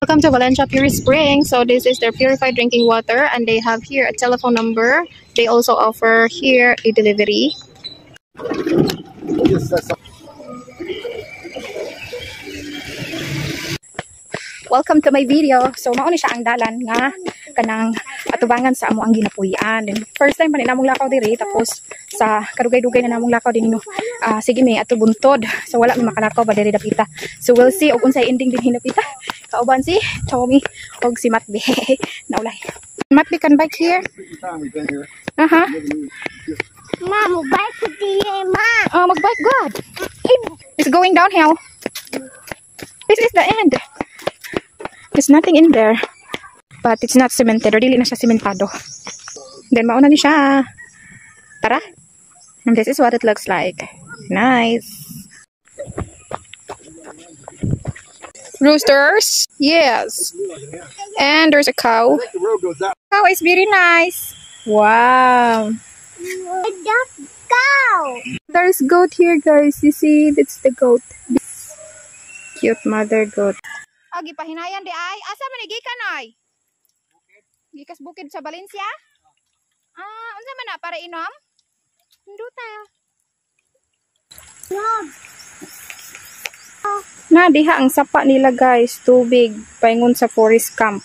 Welcome to Valencia Pure Spring. So this is their purified drinking water, and they have here a telephone number. They also offer here a delivery. Welcome to my video. So mao ni siya ang dalan nga kanang atubangan sa amo ang ginapuy-an. First time pa ni namong lakaw diri, tapos sa kadugay-dugay na namong lakaw din no. Sige may ato buntod. So wala mi makalakaw ba diri dapita. So we'll see og unsay ending din hinapita. Kauban si Tommy og si Matbe. Naulay. Matbe can bike here. Mom, bike with the mom. Oh, magbike God. It's going downhill. This is the end. There's nothing in there. But it's not cemented. Or dili na siya cementado. Then mauna ni siya. Tara. And this is what it looks like. Nice. Roosters. Yes. And there's a cow. Cow is very nice. Wow. Cow. There's goat here, guys. You see, that's the goat. Cute mother goat. Agi pahinayan di ay. Asa man gikan ay? Gikas bukid sa Valencia? Unsa man na para inom? Hinduta. Na diha ang sapa nila, guys, tubig paingon sa forest camp.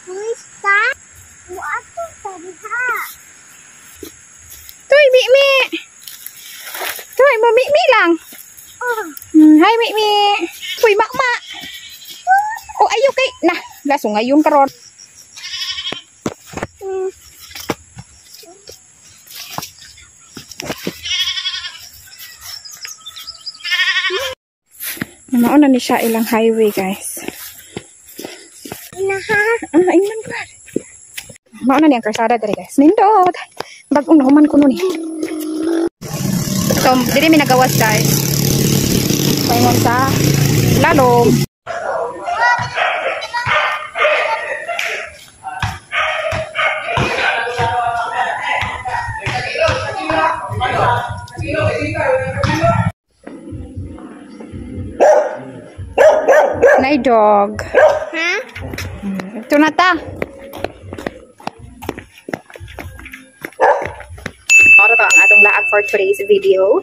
Forest camp? Ato sa diha. Toy mi. Toy mo mi lang. Hi mi. Uy makma. Oh, ayo kay na, gaso ngayon karon. Mauna ni siya ilang highway, guys. Ayun ko. Mauna ni ang karsada diri, guys. Nindot. Bagong nahuman ko nun eh. So, diri mi nagawas, guys. Paingon sa lalom. Nay dog. Huh? Ito na ta. Ito ang atong laag for today's video.